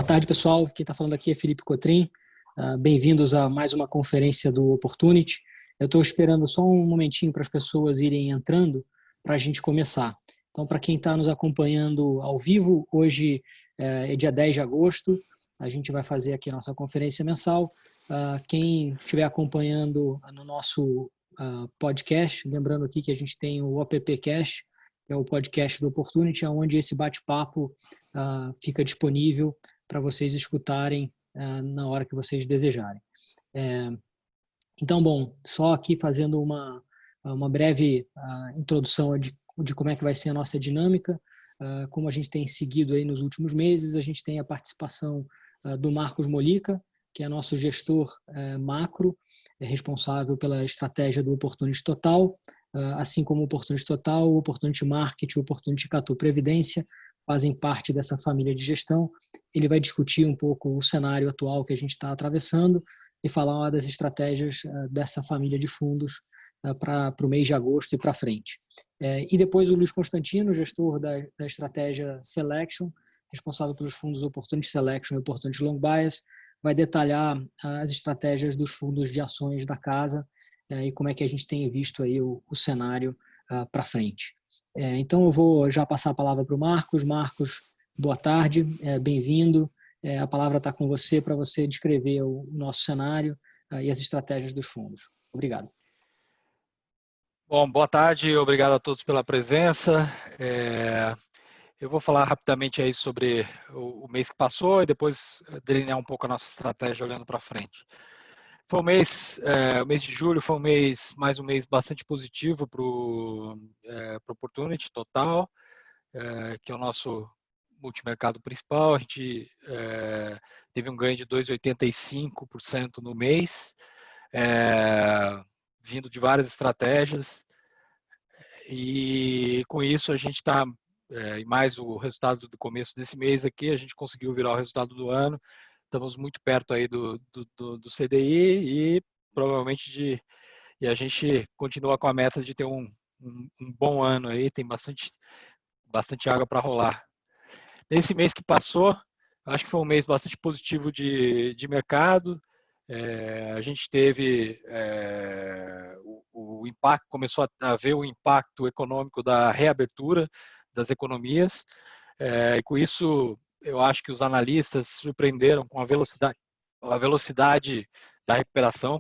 Boa tarde, pessoal. Quem está falando aqui é Felipe Cotrim. Bem-vindos a mais uma conferência do Opportunity. Eu estou esperando só um momentinho para as pessoas irem entrando para a gente começar. Então, para quem está nos acompanhando ao vivo, hoje é dia 10 de agosto, a gente vai fazer aqui a nossa conferência mensal. Quem estiver acompanhando no nosso podcast, lembrando aqui que a gente tem o OppCast, que é o podcast do Opportunity, onde esse bate-papo fica disponível para vocês escutarem na hora que vocês desejarem. Então, bom, só aqui fazendo uma breve introdução de como é que vai ser a nossa dinâmica. Como a gente tem seguido aí nos últimos meses, a gente tem a participação do Marcos Molica, que é nosso gestor macro, responsável pela estratégia do Opportunity Total, assim como o Opportunity Total, o Opportunity Market, o Opportunity Catu Previdência, fazem parte dessa família de gestão. Ele vai discutir um pouco o cenário atual que a gente está atravessando e falar uma das estratégias dessa família de fundos para o mês de agosto e para frente. E depois o Luiz Constantino, gestor da estratégia Selection, responsável pelos fundos Opportunity Selection e Opportunity Long Bias, vai detalhar as estratégias dos fundos de ações da casa e como é que a gente tem visto aí o cenário para frente. Então eu vou já passar a palavra para o Marcos. Marcos, boa tarde, bem-vindo. A palavra está com você para você descrever o nosso cenário e as estratégias dos fundos. Obrigado. Bom, boa tarde, obrigado a todos pela presença. Eu vou falar rapidamente aí sobre o mês que passou e depois delinear um pouco a nossa estratégia olhando para frente. Foi o mês de julho foi mais um mês bastante positivo para o Opportunity Total, que é o nosso multimercado principal. A gente teve um ganho de 2,85% no mês, vindo de várias estratégias. E com isso a gente está, e mais o resultado do começo desse mês aqui, a gente conseguiu virar o resultado do ano. Estamos muito perto aí do CDI e provavelmente e a gente continua com a meta de ter um bom ano aí, tem bastante água para rolar. Nesse mês que passou, acho que foi um mês bastante positivo de mercado. A gente teve o impacto, começou a ver o impacto econômico da reabertura das economias, e com isso eu acho que os analistas se surpreenderam com a velocidade da recuperação.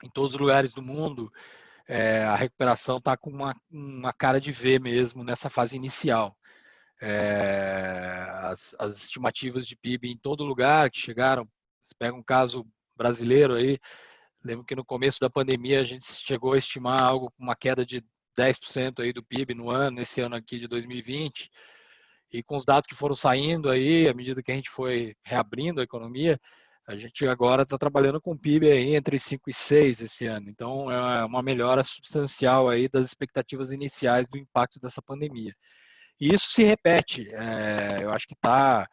Em todos os lugares do mundo, a recuperação está com uma cara de V mesmo nessa fase inicial. As estimativas de PIB em todo lugar que chegaram, você pega um caso brasileiro aí, lembro que no começo da pandemia a gente chegou a estimar algo com uma queda de 10% aí do PIB no ano, nesse ano aqui de 2020, e com os dados que foram saindo aí, à medida que a gente foi reabrindo a economia, a gente agora está trabalhando com PIB aí entre 5 e 6 esse ano. Então, é uma melhora substancial aí das expectativas iniciais do impacto dessa pandemia. E isso se repete. Eu acho que está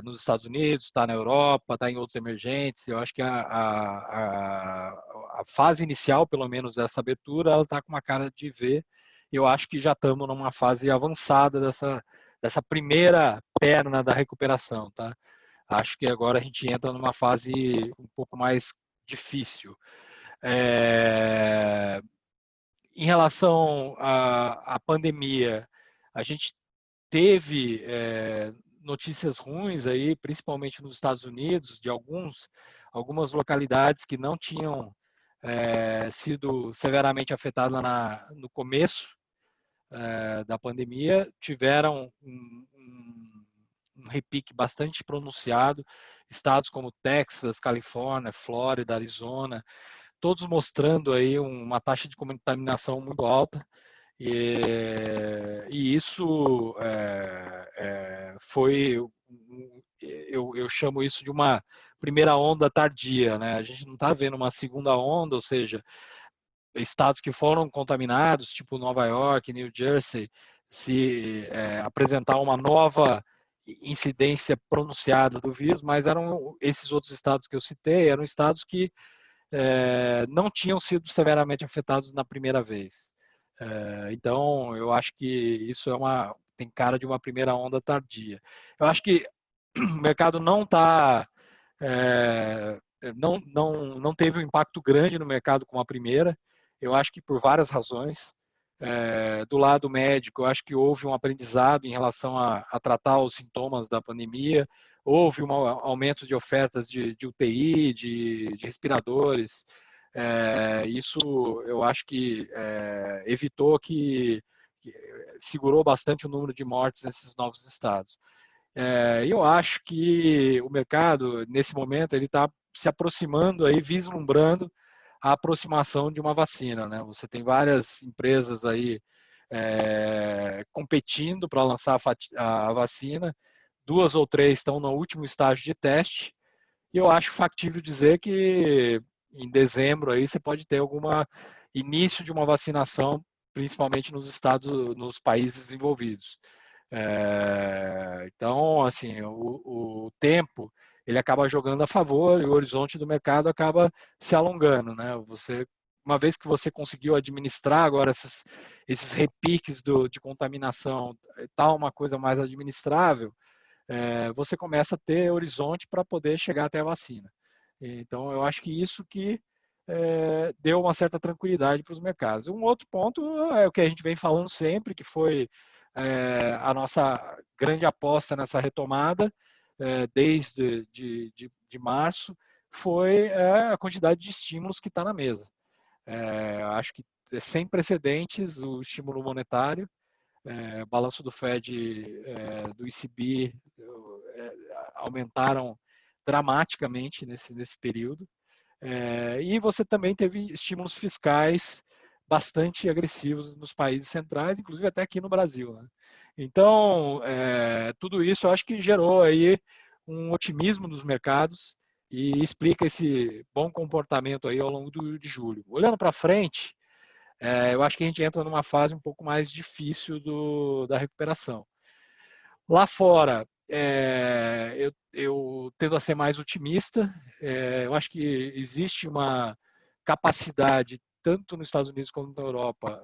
nos Estados Unidos, está na Europa, está em outros emergentes. Eu acho que a fase inicial, pelo menos, dessa abertura, ela está com uma cara de V. Eu acho que já estamos numa fase avançada dessa primeira perna da recuperação, tá? Acho que agora a gente entra numa fase um pouco mais difícil. Em relação à pandemia, a gente teve notícias ruins aí, principalmente nos Estados Unidos, de algumas localidades que não tinham sido severamente afetadas no começo da pandemia, tiveram um repique bastante pronunciado. Estados como Texas, Califórnia, Flórida, Arizona, todos mostrando aí uma taxa de contaminação muito alta. E isso foi, eu chamo isso de uma primeira onda tardia, né? A gente não está vendo uma segunda onda, ou seja, estados que foram contaminados, tipo Nova York, New Jersey, se apresentar uma nova incidência pronunciada do vírus, mas eram esses outros estados que eu citei, eram estados que não tinham sido severamente afetados na primeira vez. Então, eu acho que isso tem cara de uma primeira onda tardia. Eu acho que o mercado não teve um impacto grande no mercado como a primeira. Eu acho que por várias razões. Do lado médico, eu acho que houve um aprendizado em relação a tratar os sintomas da pandemia, houve um aumento de ofertas de UTI, de respiradores. Isso eu acho que evitou que segurou bastante o número de mortes nesses novos estados. Eu acho que o mercado, nesse momento, ele está se aproximando, aí, vislumbrando a aproximação de uma vacina, né? Você tem várias empresas aí competindo para lançar a vacina, 2 ou 3 estão no último estágio de teste, e eu acho factível dizer que em dezembro aí você pode ter início de uma vacinação, principalmente nos países desenvolvidos. Então, assim, o tempo ele acaba jogando a favor e o horizonte do mercado acaba se alongando, né? Uma vez que você conseguiu administrar agora esses repiques de contaminação, tá uma coisa mais administrável, você começa a ter horizonte para poder chegar até a vacina. Então, eu acho que isso que deu uma certa tranquilidade para os mercados. Um outro ponto é o que a gente vem falando sempre, que foi a nossa grande aposta nessa retomada, desde de março, foi a quantidade de estímulos que está na mesa. Acho que é sem precedentes o estímulo monetário, o balanço do Fed, do ECB, aumentaram dramaticamente nesse período. E você também teve estímulos fiscais bastante agressivos nos países centrais, inclusive até aqui no Brasil, né? Então, tudo isso eu acho que gerou aí um otimismo dos mercados e explica esse bom comportamento aí ao longo de julho. Olhando para frente, eu acho que a gente entra numa fase um pouco mais difícil da recuperação. Lá fora, eu tendo a ser mais otimista. Eu acho que existe uma capacidade, tanto nos Estados Unidos como na Europa,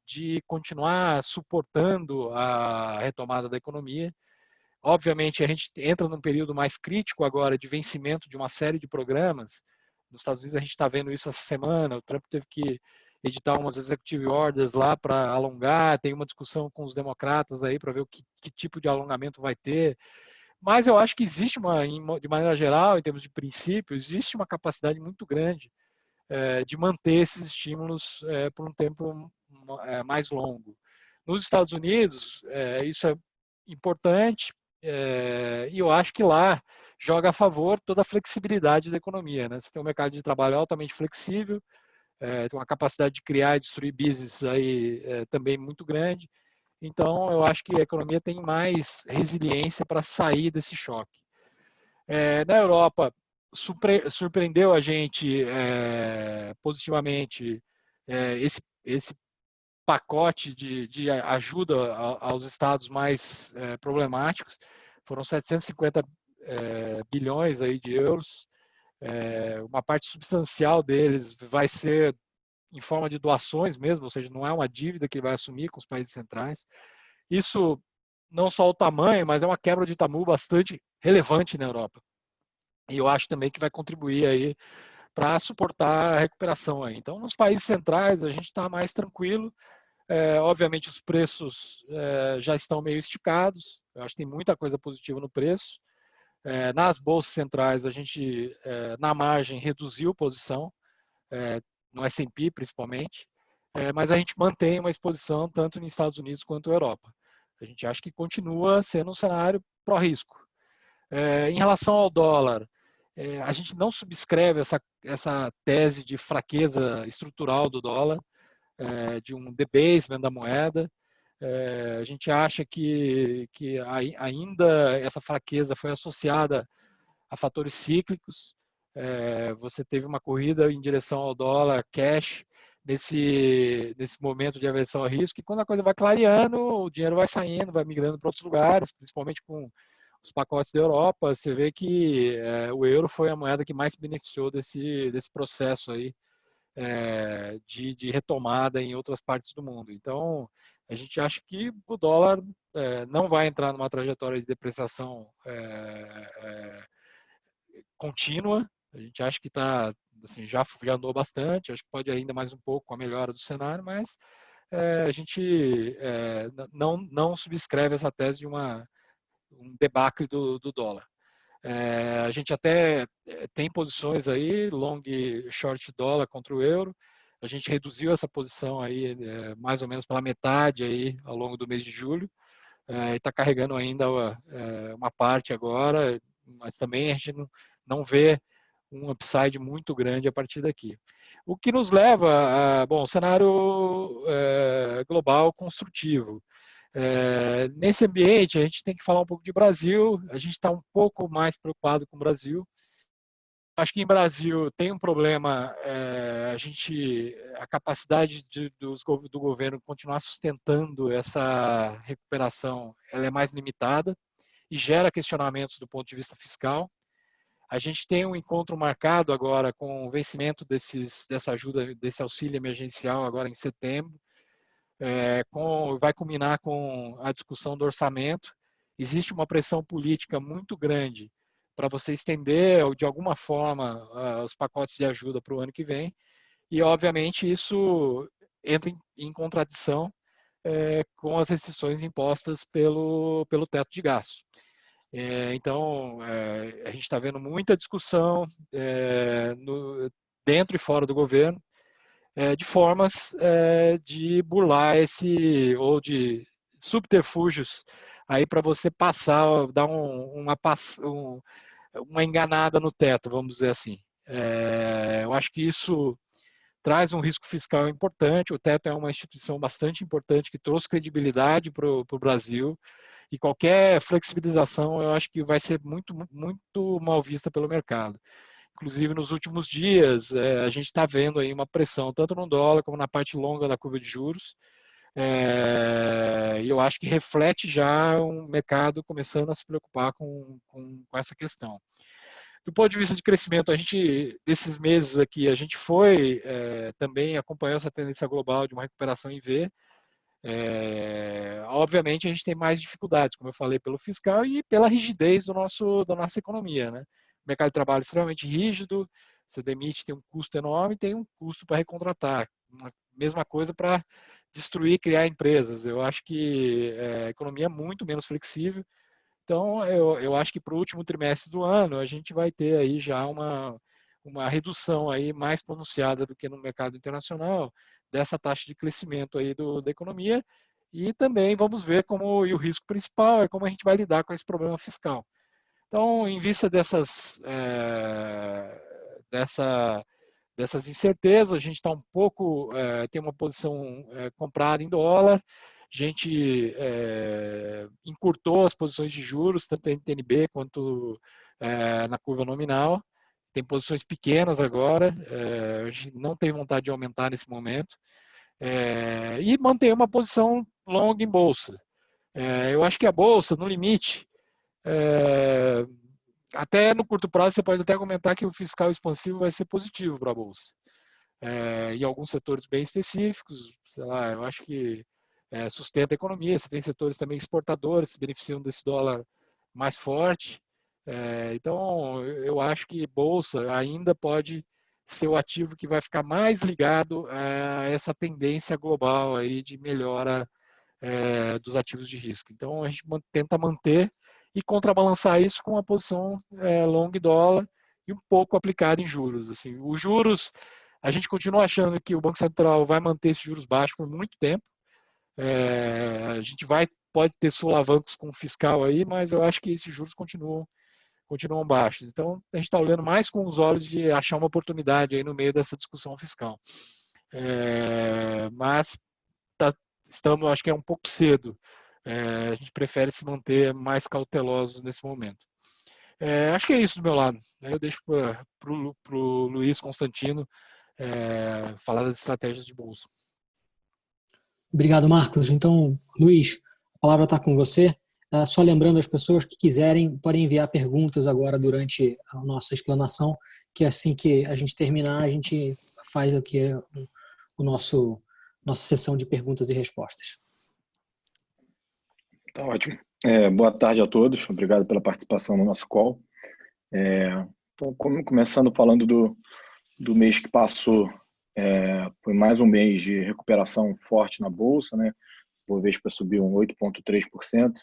de continuar suportando a retomada da economia. Obviamente, a gente entra num período mais crítico agora de vencimento de uma série de programas. Nos Estados Unidos, a gente está vendo isso essa semana. O Trump teve que editar umas executive orders lá para alongar. Tem uma discussão com os democratas aí para ver que tipo de alongamento vai ter. Mas eu acho que existe de maneira geral, em termos de princípio, existe uma capacidade muito grande de manter esses estímulos por um tempo mais longo. Nos Estados Unidos, isso é importante, e eu acho que lá joga a favor toda a flexibilidade da economia, né? Você tem um mercado de trabalho altamente flexível, tem uma capacidade de criar e destruir business aí também muito grande. Então, eu acho que a economia tem mais resiliência para sair desse choque. Na Europa, surpreendeu a gente positivamente esse pacote de ajuda aos estados mais problemáticos. Foram 750 bilhões aí de euros. Uma parte substancial deles vai ser em forma de doações mesmo, ou seja, não é uma dívida que ele vai assumir com os países centrais. Isso não só o tamanho, mas é uma quebra de tabu bastante relevante na Europa. E eu acho também que vai contribuir aí para suportar a recuperação aí. Então, nos países centrais a gente está mais tranquilo. Obviamente os preços já estão meio esticados. Eu acho que tem muita coisa positiva no preço. Nas bolsas centrais a gente na margem reduziu posição, no S&P principalmente, mas a gente mantém uma exposição tanto nos Estados Unidos quanto na Europa. A gente acha que continua sendo um cenário pró-risco. Em relação ao dólar, a gente não subscreve essa tese de fraqueza estrutural do dólar, de um debasement da moeda. A gente acha que ainda essa fraqueza foi associada a fatores cíclicos. Você teve uma corrida em direção ao dólar cash nesse momento de aversão a risco, e quando a coisa vai clareando, o dinheiro vai saindo, vai migrando para outros lugares, principalmente com os pacotes da Europa. Você vê que o euro foi a moeda que mais se beneficiou desse processo aí de retomada em outras partes do mundo. Então, a gente acha que o dólar não vai entrar numa trajetória de depreciação contínua. A gente acha que está, assim, já andou bastante, acho que pode ainda mais um pouco com a melhora do cenário, mas a gente não subscreve essa tese de um debacle do dólar. A gente até tem posições aí, long short dólar contra o euro. A gente reduziu essa posição aí mais ou menos pela metade aí ao longo do mês de julho. E está carregando ainda uma parte agora, mas também a gente não vê um upside muito grande a partir daqui. O que nos leva a, bom, cenário global construtivo. Nesse ambiente, a gente tem que falar um pouco de Brasil, a gente está um pouco mais preocupado com o Brasil. Acho que em Brasil tem um problema, a capacidade do governo continuar sustentando essa recuperação, ela é mais limitada e gera questionamentos do ponto de vista fiscal. A gente tem um encontro marcado agora com o vencimento dessa ajuda, desse auxílio emergencial agora em setembro. Vai culminar com a discussão do orçamento. Existe uma pressão política muito grande para você estender, de alguma forma, os pacotes de ajuda para o ano que vem. E, obviamente, isso entra em contradição com as restrições impostas pelo teto de gastos. Então, a gente está vendo muita discussão dentro e fora do governo, de formas de burlar ou de subterfúgios aí para você passar, dar uma enganada no teto, vamos dizer assim. Eu acho que isso traz um risco fiscal importante. O teto é uma instituição bastante importante que trouxe credibilidade para o Brasil, e qualquer flexibilização eu acho que vai ser muito, muito mal vista pelo mercado. Inclusive, nos últimos dias, a gente está vendo aí uma pressão, tanto no dólar como na parte longa da curva de juros, e eu acho que reflete já um mercado começando a se preocupar com essa questão. Do ponto de vista de crescimento, desses meses aqui, a gente foi também acompanhando essa tendência global de uma recuperação em V. Obviamente, a gente tem mais dificuldades, como eu falei, pelo fiscal e pela rigidez da nossa economia, né? O mercado de trabalho é extremamente rígido, você demite, tem um custo enorme, tem um custo para recontratar. Mesma coisa para destruir, criar empresas. Eu acho que a economia é muito menos flexível. Então, eu acho que para o último trimestre do ano, a gente vai ter aí já uma redução aí mais pronunciada do que no mercado internacional dessa taxa de crescimento aí da economia, e também vamos ver e o risco principal é como a gente vai lidar com esse problema fiscal. Então, em vista dessas incertezas, a gente está um pouco, tem uma posição comprada em dólar, a gente encurtou as posições de juros, tanto em TNB quanto na curva nominal. Tem posições pequenas agora, a gente não tem vontade de aumentar nesse momento, e manter uma posição long em bolsa. Eu acho que a bolsa, no limite, até no curto prazo, você pode até argumentar que o fiscal expansivo vai ser positivo para a bolsa. Em alguns setores bem específicos, sei lá, eu acho que sustenta a economia. Você tem setores também exportadores que se beneficiam desse dólar mais forte. Então, eu acho que bolsa ainda pode ser o ativo que vai ficar mais ligado a essa tendência global aí de melhora dos ativos de risco. Então, a gente tenta manter e contrabalançar isso com uma posição long dólar e um pouco aplicada em juros. Assim, os juros, a gente continua achando que o Banco Central vai manter esses juros baixos por muito tempo. A gente pode ter solavancos com o fiscal aí, mas eu acho que esses juros continuam baixos. Então, a gente está olhando mais com os olhos de achar uma oportunidade aí no meio dessa discussão fiscal. Mas acho que é um pouco cedo. A gente prefere se manter mais cautelosos nesse momento. Acho que é isso do meu lado. Eu deixo para o Luiz Constantino falar das estratégias de bolsa. Obrigado, Marcos. Então, Luiz, a palavra está com você. Só lembrando as pessoas que quiserem, podem enviar perguntas agora durante a nossa explanação, que assim que a gente terminar, a gente faz aqui nossa sessão de perguntas e respostas. Tá ótimo. Boa tarde a todos. Obrigado pela participação no nosso call. Então, começando falando do mês que passou, foi mais um mês de recuperação forte na Bolsa, né? O Bovespa subiu 8,3%.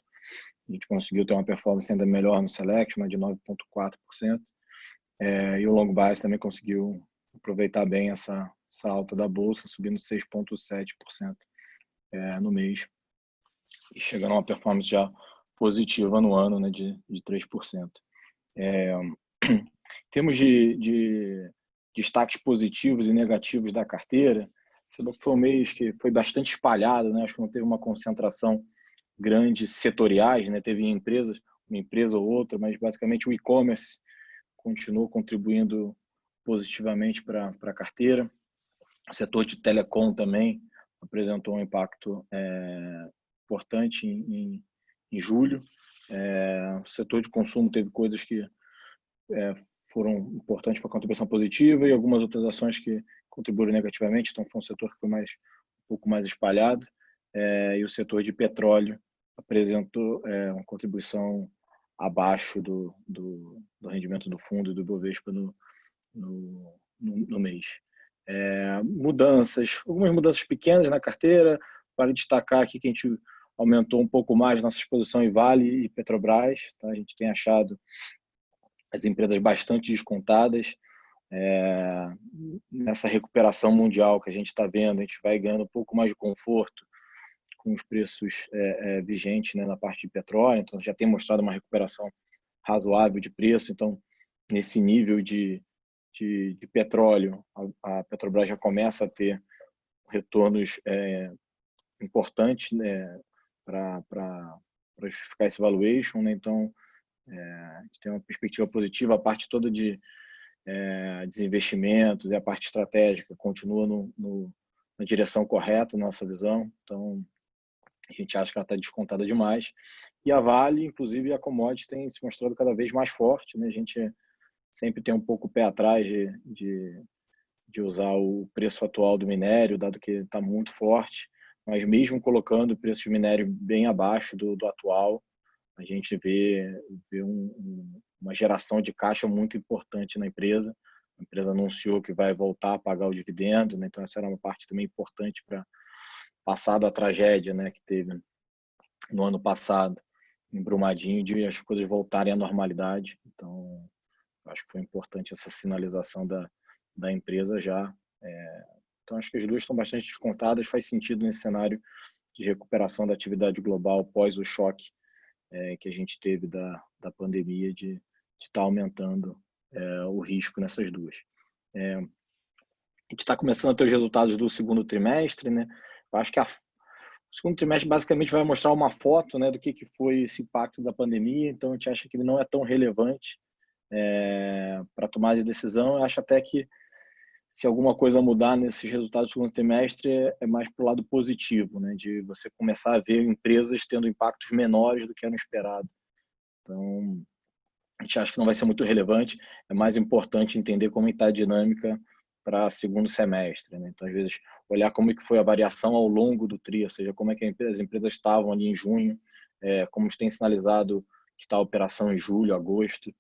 A gente conseguiu ter uma performance ainda melhor no Select, de 9,4%. E o Long Bias também conseguiu aproveitar bem essa alta da Bolsa, subindo 6,7% no mês. E chegando a uma performance já positiva no ano, né, de 3%. Em termos de destaques positivos e negativos da carteira, foi um mês que foi bastante espalhado, né? Acho que não teve uma concentração grande setoriais, né? Teve empresas, uma empresa ou outra, mas basicamente o e-commerce continuou contribuindo positivamente para a carteira. O setor de telecom também apresentou um impacto importante em julho. O setor de consumo teve coisas que foram importantes para a contribuição positiva e algumas outras ações que contribuíram negativamente. Então, foi um setor que foi um pouco mais espalhado. E o setor de petróleo apresentou uma contribuição abaixo do rendimento do fundo e do Ibovespa no mês. Algumas mudanças pequenas na carteira. Para destacar aqui que a gente aumentou um pouco mais nossa exposição em Vale e Petrobras. Tá? A gente tem achado as empresas bastante descontadas. Nessa recuperação mundial que a gente está vendo, a gente vai ganhando um pouco mais de conforto com os preços vigentes, né, na parte de petróleo. Então, já tem mostrado uma recuperação razoável de preço. Então, nesse nível de petróleo, a Petrobras já começa a ter retornos importantes, né, para justificar esse valuation, né? Então, a gente tem uma perspectiva positiva. A parte toda de desinvestimentos e a parte estratégica continua na direção correta, na nossa visão. Então, a gente acha que ela está descontada demais. E a Vale, inclusive, a commodity tem se mostrado cada vez mais forte, né? A gente sempre tem um pouco o pé atrás de usar o preço atual do minério, dado que está muito forte, mas mesmo colocando o preço de minério bem abaixo do atual, a gente vê uma geração de caixa muito importante na empresa. A empresa anunciou que vai voltar a pagar o dividendo, né? Então essa era uma parte também importante para passar da tragédia, né, que teve no ano passado, em Brumadinho, de as coisas voltarem à normalidade. Então, acho que foi importante essa sinalização da empresa já. Então, acho que as duas estão bastante descontadas. Faz sentido nesse cenário de recuperação da atividade global pós o choque que a gente teve da pandemia, de estar aumentando o risco nessas duas. A gente está começando a ter os resultados do segundo trimestre, né? Eu acho que o segundo trimestre basicamente vai mostrar uma foto, né, do que foi esse impacto da pandemia. Então, a gente acha que ele não é tão relevante para tomar de decisão. Eu acho até que se alguma coisa mudar nesses resultados do segundo trimestre é mais para o lado positivo, né, de você começar a ver empresas tendo impactos menores do que era esperado. Então, a gente acha que não vai ser muito relevante. É mais importante entender como está a dinâmica para segundo semestre, né? Então, às vezes, olhar como é que foi a variação ao longo do TRI, ou seja, como é que as empresas estavam ali em junho, como tem sinalizado que está a operação em julho, agosto.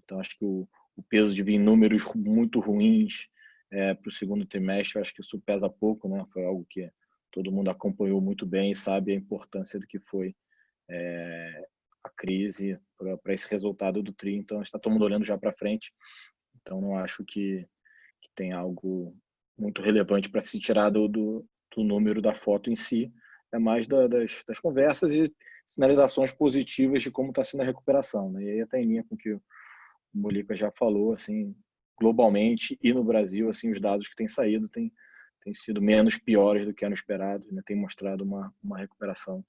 Então, acho que o peso de vir números muito ruins para o segundo trimestre, acho que isso pesa pouco, né? Foi algo que todo mundo acompanhou muito bem e sabe a importância do que foi a crise para esse resultado do TRI. Então, está todo mundo olhando já para frente. Então, não acho que tem algo muito relevante para se tirar do número da foto em si. É mais das conversas e sinalizações positivas de como está sendo a recuperação, né? E aí até em linha com o que o Molica já falou, assim, globalmente e no Brasil, assim, os dados que têm saído têm sido menos piores do que eram esperados, né? Tem mostrado uma recuperação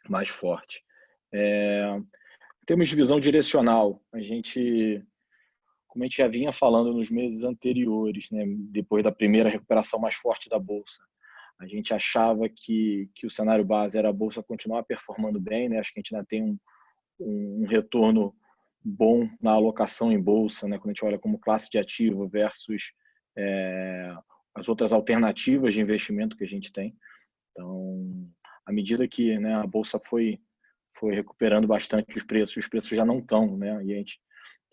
mais forte. Em termos de visão direcional, como a gente já vinha falando nos meses anteriores, né, depois da primeira recuperação mais forte da Bolsa, a gente achava que o cenário base era a Bolsa continuar performando bem, né? Acho que a gente ainda tem um retorno bom na alocação em Bolsa, né? Quando a gente olha como classe de ativo versus as outras alternativas de investimento que a gente tem. Então, à medida que, né, a bolsa foi recuperando bastante os preços já não estão, né? E a gente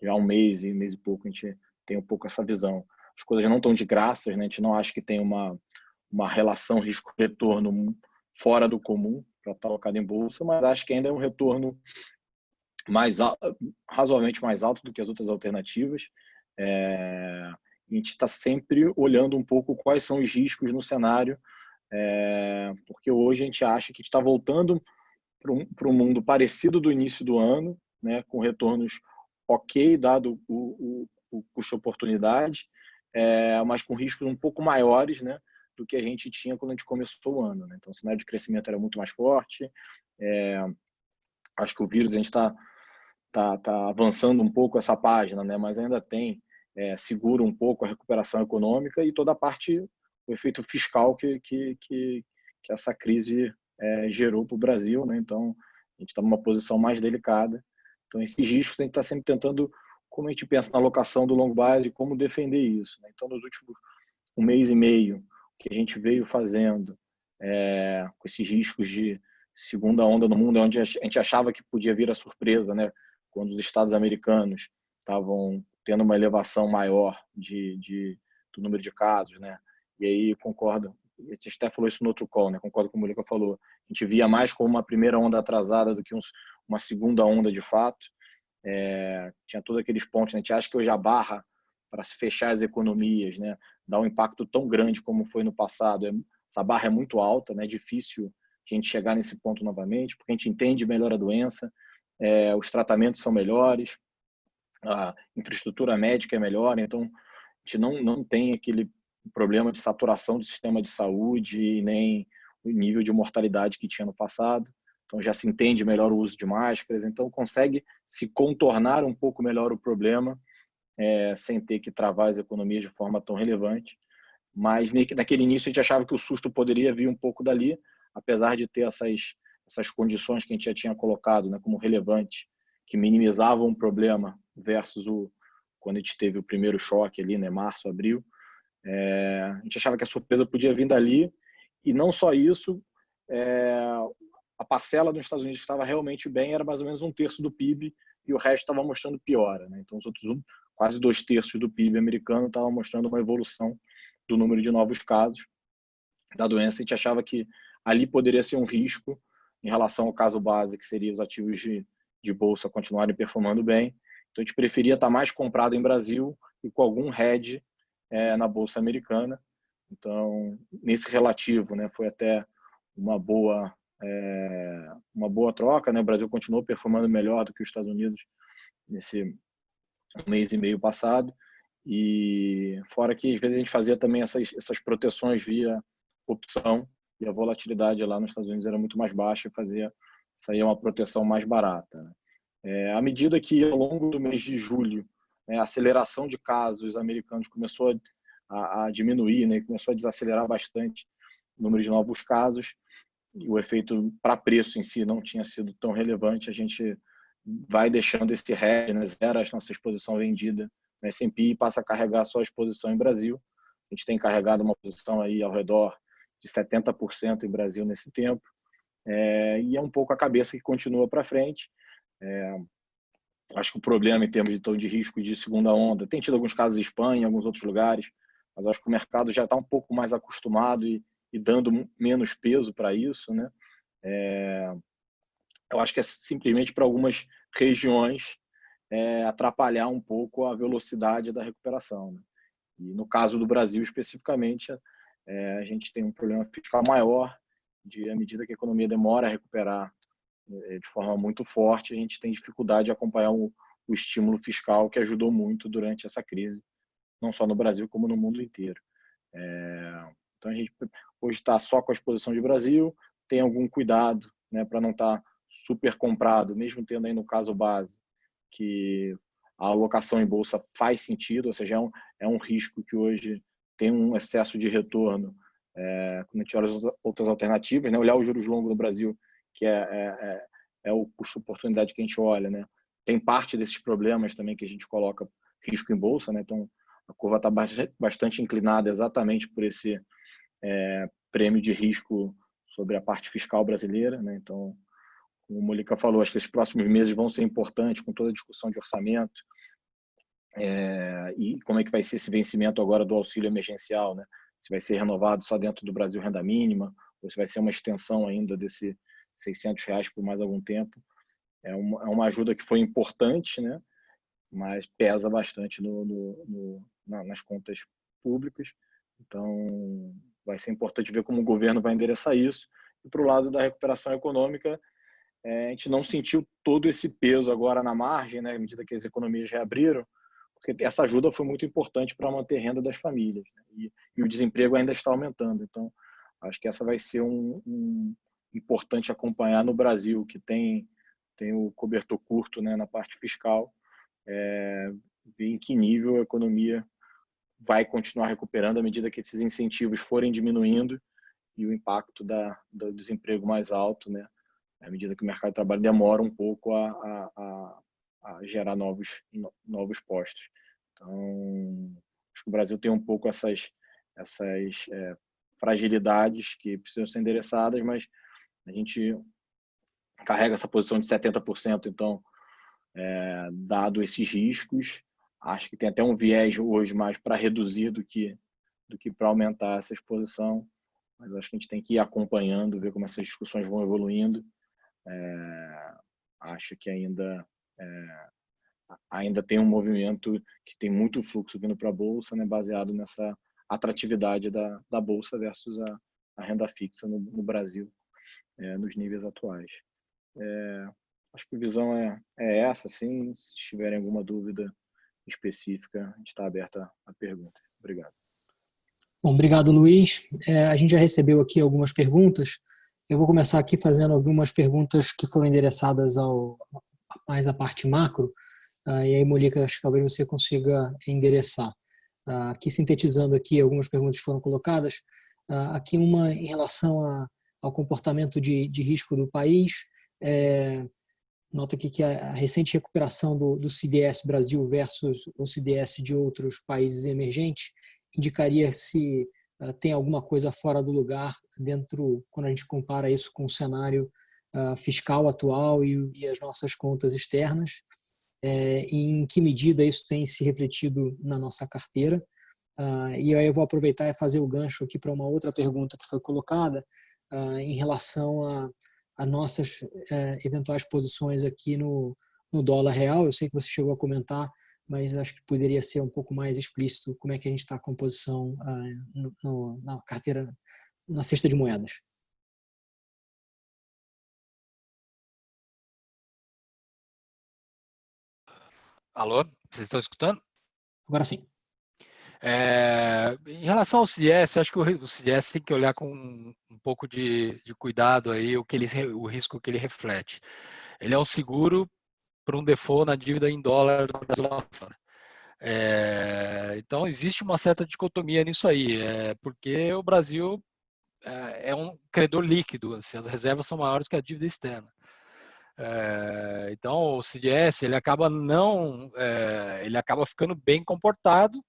já há um mês e pouco a gente tem um pouco essa visão. As coisas não estão de graças, né? A gente não acha que tem uma relação risco-retorno fora do comum para estar alocado em bolsa, mas acho que ainda é um retorno razoavelmente mais alto do que as outras alternativas. A gente está sempre olhando um pouco quais são os riscos no cenário, porque hoje a gente acha que a gente está voltando para um mundo parecido do início do ano, né, com retornos ok, dado o custo-oportunidade, mas com riscos um pouco maiores, né, do que a gente tinha quando a gente começou o ano, né? Então, o cenário de crescimento era muito mais forte. Acho que o vírus, a gente está avançando um pouco essa página, né, mas ainda segura um pouco a recuperação econômica e toda a parte, o efeito fiscal que essa crise gerou para o Brasil, né? Então, a gente está numa posição mais delicada. Então, esses riscos a gente está sempre tentando, como a gente pensa na alocação do long base, como defender isso, né? Então, nos últimos um mês e meio, que a gente veio fazendo com esses riscos de segunda onda no mundo, onde a gente achava que podia vir a surpresa, né? Quando os estados americanos estavam tendo uma elevação maior do número de casos, né? E aí, concordo, a gente até falou isso no outro call, né? Concordo com o Mulica falou. A gente via mais como uma primeira onda atrasada do que uma segunda onda de fato. Tinha todos aqueles pontos, né? A gente acha que hoje a barra para se fechar as economias, né, dá um impacto tão grande como foi no passado. Essa barra é muito alta, né? É difícil a gente chegar nesse ponto novamente, porque a gente entende melhor a doença, os tratamentos são melhores, a infraestrutura médica é melhor, então a gente não tem aquele problema de saturação do sistema de saúde, nem o nível de mortalidade que tinha no passado. Então já se entende melhor o uso de máscaras, então consegue se contornar um pouco melhor o problema, sem ter que travar as economias de forma tão relevante. Mas naquele início a gente achava que o susto poderia vir um pouco dali, apesar de ter essas condições que a gente já tinha colocado, né, como relevante, que minimizavam o problema versus quando a gente teve o primeiro choque ali, né, março, abril. A gente achava que a surpresa podia vir dali, e não só isso, a parcela dos Estados Unidos que estava realmente bem era mais ou menos 1/3 do PIB, e o resto estava mostrando piora, né? Então, os outros quase 2/3 do PIB americano estavam mostrando uma evolução do número de novos casos da doença. A gente achava que ali poderia ser um risco em relação ao caso base, que seria os ativos de bolsa continuarem performando bem. Então, a gente preferia estar mais comprado em Brasil e com algum hedge na bolsa americana. Então, nesse relativo, né, foi até uma boa troca, né? O Brasil continuou performando melhor do que os Estados Unidos nesse mês e meio passado, e fora que às vezes a gente fazia também essas proteções via opção, e a volatilidade lá nos Estados Unidos era muito mais baixa, saía uma proteção mais barata, né? À medida que ao longo do mês de julho, né, a aceleração de casos americanos começou a diminuir, né, começou a desacelerar bastante o número de novos casos, e o efeito para preço em si não tinha sido tão relevante, a gente vai deixando esse hedge, né, zera a nossa exposição vendida no S&P e passa a carregar só a exposição em Brasil. A gente tem carregado uma posição aí ao redor de 70% em Brasil nesse tempo, e é um pouco a cabeça que continua para frente. Acho que o problema em termos de risco de segunda onda, tem tido alguns casos em Espanha, em alguns outros lugares, mas acho que o mercado já está um pouco mais acostumado e dando menos peso para isso, né? Eu acho que é simplesmente para algumas regiões atrapalhar um pouco a velocidade da recuperação, né? E no caso do Brasil especificamente, a gente tem um problema fiscal maior, à medida que a economia demora a recuperar de forma muito forte, a gente tem dificuldade de acompanhar o estímulo fiscal, que ajudou muito durante essa crise, não só no Brasil como no mundo inteiro. Então a gente hoje está só com a exposição de Brasil, tem algum cuidado, né, para não estar super comprado, mesmo tendo aí no caso base que a alocação em bolsa faz sentido, ou seja, é um risco que hoje tem um excesso de retorno, quando a gente olha as outras alternativas, né, olhar os juros longos no Brasil, que é o custo-oportunidade que a gente olha, né, tem parte desses problemas também que a gente coloca risco em bolsa, né, então a curva está bastante inclinada exatamente por esse prêmio de risco sobre a parte fiscal brasileira, né? Então, como o Mollica falou, acho que esses próximos meses vão ser importantes com toda a discussão de orçamento, e como é que vai ser esse vencimento agora do auxílio emergencial, né? Se vai ser renovado só dentro do Brasil renda mínima, ou se vai ser uma extensão ainda desse R$ 600 por mais algum tempo. É uma ajuda que foi importante, né? Mas pesa bastante nas contas públicas. Então, vai ser importante ver como o governo vai endereçar isso. E para o lado da recuperação econômica, a gente não sentiu todo esse peso agora na margem, né, à medida que as economias reabriram, porque essa ajuda foi muito importante para manter a renda das famílias, né? E o desemprego ainda está aumentando. Então, acho que essa vai ser um importante acompanhar no Brasil, que tem o cobertor curto, né, na parte fiscal, ver em que nível a economia vai continuar recuperando à medida que esses incentivos forem diminuindo e o impacto do desemprego mais alto, né, à medida que o mercado de trabalho demora um pouco a gerar novos postos. Então, acho que o Brasil tem um pouco essas fragilidades que precisam ser endereçadas, mas a gente carrega essa posição de 70%, então, dado esses riscos, acho que tem até um viés hoje mais para reduzir do que para aumentar essa exposição, mas acho que a gente tem que ir acompanhando, ver como essas discussões vão evoluindo. Acho que ainda tem um movimento que tem muito fluxo vindo para a Bolsa, né, baseado nessa atratividade da Bolsa versus a renda fixa no Brasil, nos níveis atuais. Acho que a visão é essa, sim. Se tiverem alguma dúvida específica, a gente está aberta a perguntas. Obrigado. Bom, obrigado, Luiz. A gente já recebeu aqui algumas perguntas. Eu vou começar aqui fazendo algumas perguntas que foram endereçadas mais à parte macro, e aí, Mollica, acho que talvez você consiga endereçar. Aqui, sintetizando aqui, algumas perguntas foram colocadas. Aqui uma em relação ao comportamento de risco do país. Nota aqui que a recente recuperação do CDS Brasil versus o CDS de outros países emergentes indicaria se tem alguma coisa fora do lugar quando a gente compara isso com o cenário fiscal atual e as nossas contas externas, e em que medida isso tem se refletido na nossa carteira. E aí eu vou aproveitar e fazer o gancho aqui para uma outra pergunta que foi colocada em relação a nossas eventuais posições aqui no dólar real. Eu sei que você chegou a comentar, mas acho que poderia ser um pouco mais explícito como é que a gente está com a posição na carteira, na cesta de moedas. Alô? Vocês estão escutando? Agora sim. Em relação ao CDS, eu acho que o CDS tem que olhar com um pouco de cuidado aí o risco que ele reflete. Ele é um seguro para um default na dívida em dólar do Brasil lá fora. Então, existe uma certa dicotomia nisso aí, porque o Brasil é um credor líquido, assim, as reservas são maiores que a dívida externa. Então, o CDS ele acaba ficando bem comportado,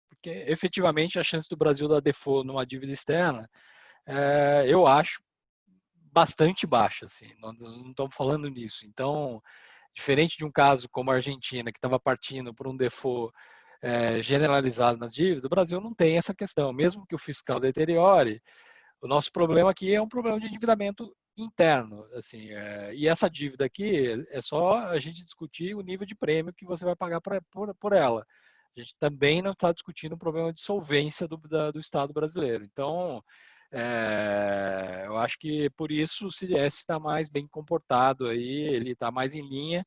porque efetivamente a chance do Brasil dar default numa dívida externa, eu acho bastante baixa. Assim, nós não estamos falando nisso. Então, diferente de um caso como a Argentina, que estava partindo por um default generalizado na dívida, o Brasil não tem essa questão. Mesmo que o fiscal deteriore, o nosso problema aqui é um problema de endividamento interno. Assim, e essa dívida aqui é só a gente discutir o nível de prêmio que você vai pagar por ela. A gente também não está discutindo o problema de solvência do Estado brasileiro. Então, eu acho que por isso o CDS está mais bem comportado aí, ele está mais em linha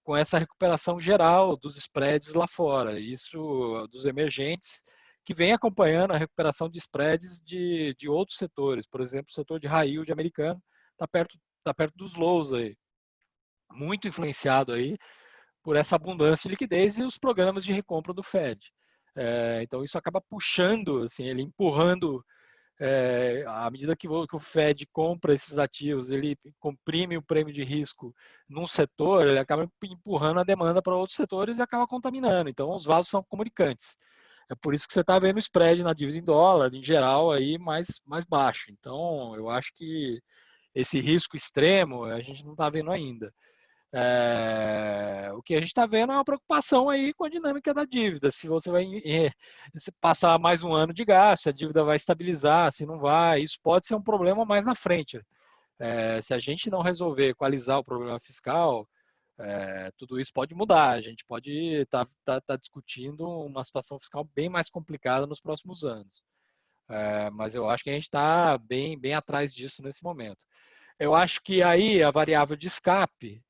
com essa recuperação geral dos spreads lá fora, isso dos emergentes, que vem acompanhando a recuperação de spreads de outros setores. Por exemplo, o setor de high yield americano está perto dos lows aí, muito influenciado aí por essa abundância de liquidez e os programas de recompra do Fed. Então isso acaba puxando, assim, ele empurrando, à medida que o Fed compra esses ativos, ele comprime o prêmio de risco num setor, ele acaba empurrando a demanda para outros setores e acaba contaminando. Então os vasos são comunicantes. É por isso que você está vendo o spread na dívida em dólar, em geral, aí mais baixo. Então, eu acho que esse risco extremo a gente não está vendo ainda. O que a gente está vendo é uma preocupação aí com a dinâmica da dívida. Se você vai se passar mais um ano de gasto, se a dívida vai estabilizar, se não vai, isso pode ser um problema mais na frente. Se a gente não resolver equalizar o problema fiscal, tudo isso pode mudar. A gente pode estar discutindo uma situação fiscal bem mais complicada nos próximos anos. Mas eu acho que a gente está bem atrás disso nesse momento. Eu acho que aí a variável de escape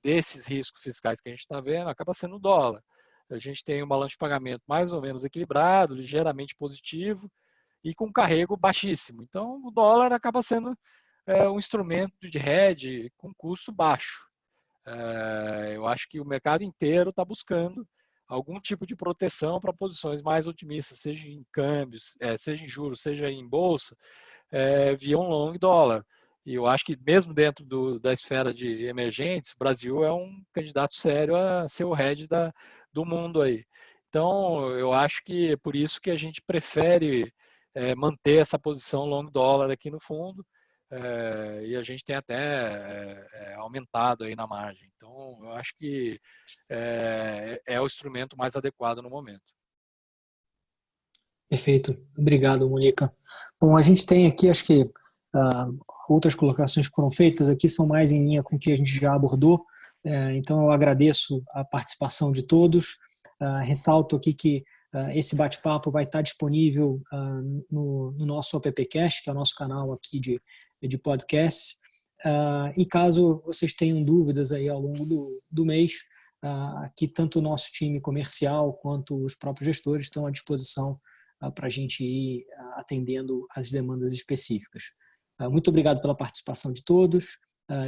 desses riscos fiscais que a gente está vendo acaba sendo o dólar. A gente tem um balanço de pagamento mais ou menos equilibrado, ligeiramente positivo e com carrego baixíssimo. Então, o dólar acaba sendo um instrumento de hedge com custo baixo. Eu acho que o mercado inteiro está buscando algum tipo de proteção para posições mais otimistas, seja em câmbios, seja em juros, seja em bolsa, via um long dólar. E eu acho que mesmo dentro da esfera de emergentes, o Brasil é um candidato sério a ser o hedge do mundo aí. Então, eu acho que é por isso que a gente prefere manter essa posição long dólar aqui no fundo, e a gente tem até aumentado aí na margem. Então, eu acho que é o instrumento mais adequado no momento. Perfeito. Obrigado, Mônica. Bom, a gente tem aqui, acho que outras colocações que foram feitas aqui são mais em linha com o que a gente já abordou. Então, eu agradeço a participação de todos. Ressalto aqui que esse bate-papo vai estar disponível no nosso AppCast, que é o nosso canal aqui de podcast. E caso vocês tenham dúvidas aí ao longo do mês, aqui tanto o nosso time comercial quanto os próprios gestores estão à disposição para a gente ir atendendo as demandas específicas. Muito obrigado pela participação de todos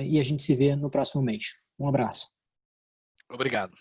e a gente se vê no próximo mês. Um abraço. Obrigado.